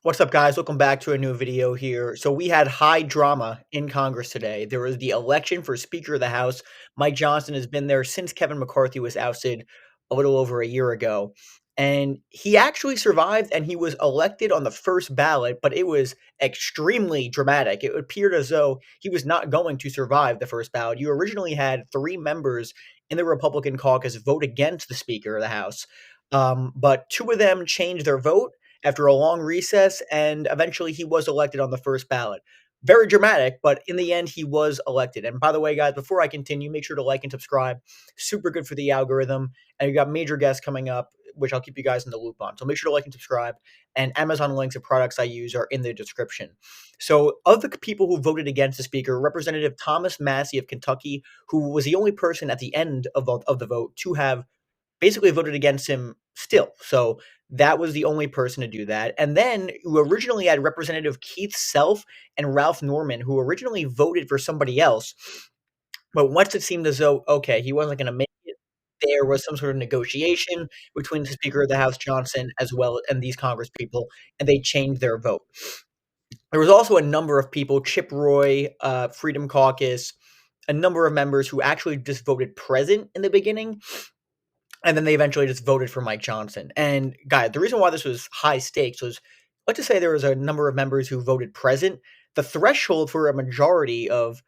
What's up, guys? Welcome back to a new video here. So we had high drama in Congress today. There was the election for Speaker of the House. Mike Johnson has been there since Kevin McCarthy was ousted a little over a year ago. And he actually survived and he was elected on the first ballot, but it was extremely dramatic. It appeared as though he was not going to survive the first ballot. You originally had three members in the Republican caucus vote against the Speaker of the House, but two of them changed their vote after a long recess, and eventually he was elected on the first ballot. Very dramatic, but in the end, he was elected. And by the way, guys, before I continue, make sure to like and subscribe. Super good for the algorithm. And we got major guests coming up, which I'll keep you guys in the loop on. So make sure to like and subscribe. And Amazon links of products I use are in the description. So, of the people who voted against the speaker, Representative Thomas Massey of Kentucky, who was the only person at the end of the vote to have basically voted against him still. So that was the only person to do that. And then you originally had Representative Keith Self and Ralph Norman, who originally voted for somebody else. But once it seemed as though, okay, he wasn't going to make it, there was some sort of negotiation between the Speaker of the House, Johnson, as well, and these Congress people, and they changed their vote. There was also a number of people, Chip Roy, Freedom Caucus, a number of members who actually just voted present in the beginning, and then they eventually just voted for Mike Johnson. And guys, the reason why this was high stakes was, let's just say there was a number of members who voted present. The threshold for a majority of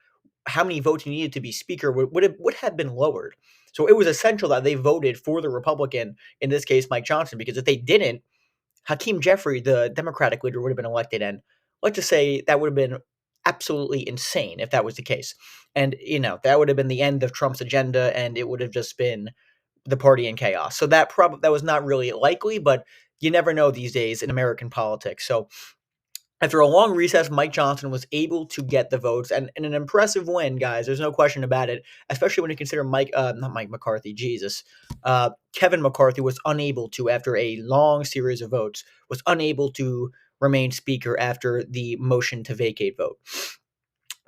how many votes you needed to be speaker would have been lowered. So it was essential that they voted for the Republican, in this case, Mike Johnson, because if they didn't, Hakeem Jeffrey, the Democratic leader, would have been elected. And let's just say that would have been absolutely insane if that was the case. And, that would have been the end of Trump's agenda, and it would have just been the party in chaos. So that was not really likely, but you never know these days in American politics. So after a long recess, Mike Johnson was able to get the votes, and an impressive win, guys. There's no question about it. Especially when you consider not Mike McCarthy, Jesus, Kevin McCarthy was unable to, after a long series of votes, was unable to remain speaker after the motion to vacate vote.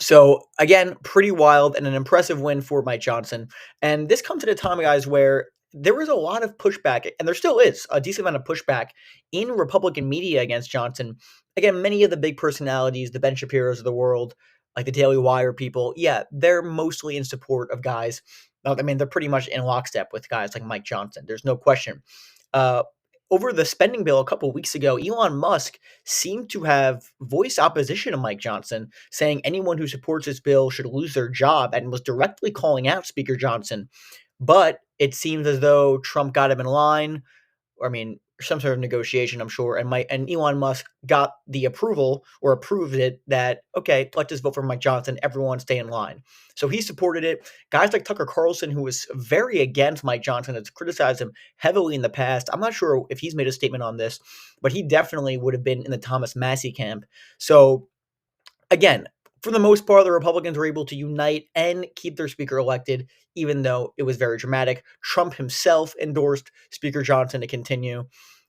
So again, pretty wild and an impressive win for Mike Johnson. And this comes at a time, guys, where there was a lot of pushback, and there still is a decent amount of pushback in Republican media against Johnson. Again, many of the big personalities, the Ben Shapiro's of the world, like the Daily Wire people, yeah, they're mostly in support of guys. I mean, they're pretty much in lockstep with guys like Mike Johnson. There's no question. Uh, Over the spending bill a couple of weeks ago, Elon Musk seemed to have voiced opposition to Mike Johnson, saying anyone who supports this bill should lose their job, and was directly calling out Speaker Johnson. But it seems as though Trump got him in line, or I mean, some sort of negotiation, I'm sure, and Elon Musk got the approval or approved it that, okay, let's just vote for Mike Johnson. Everyone stay in line. So he supported it. Guys like Tucker Carlson, who was very against Mike Johnson, has criticized him heavily in the past. I'm not sure if he's made a statement on this, but he definitely would have been in the Thomas Massey camp. So again, for the most part, the Republicans were able to unite and keep their speaker elected, even though it was very dramatic. Trump himself endorsed Speaker Johnson to continue.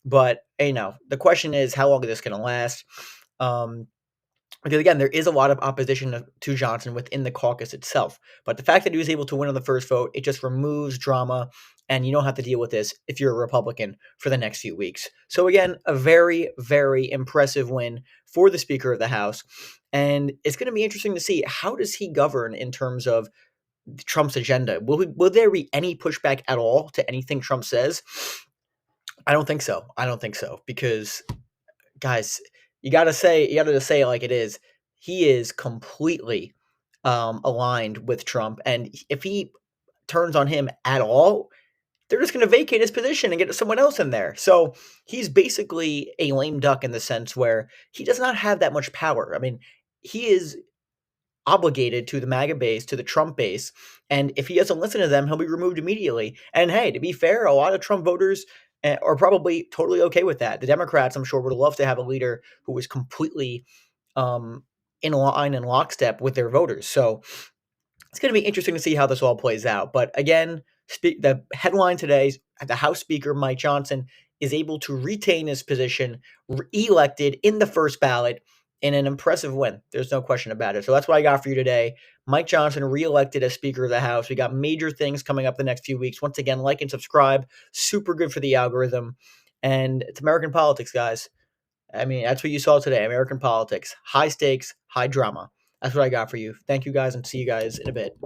But, the question is, how long is this going to last? Because, again, there is a lot of opposition to Johnson within the caucus itself. But the fact that he was able to win on the first vote, it just removes drama, and you don't have to deal with this if you're a Republican for the next few weeks. So, again, a very, very impressive win for the Speaker of the House. And it's going to be interesting to see, how does he govern in terms of Trump's agenda? Will there be any pushback at all to anything Trump says? I don't think so. Because, guys, you gotta say it like it is. He is completely aligned with Trump, and if he turns on him at all, they're just going to vacate his position and get someone else in there. So he's basically a lame duck in the sense where he does not have that much power. I mean, he is obligated to the MAGA base, to the Trump base, and if he doesn't listen to them, he'll be removed immediately. And hey, to be fair, a lot of Trump voters are probably totally okay with that. The Democrats, I'm sure, would love to have a leader who was completely in line and lockstep with their voters. So it's going to be interesting to see how this all plays out. But again, the headline today is the House Speaker, Mike Johnson, is able to retain his position, elected in the first ballot in an impressive win. There's no question about it. So that's what I got for you today. Mike Johnson reelected as Speaker of the House. We got major things coming up the next few weeks. Once again, like and subscribe. Super good for the algorithm. And it's American politics, guys. I mean, that's what you saw today. American politics, high stakes, high drama. That's what I got for you. Thank you guys, and see you guys in a bit.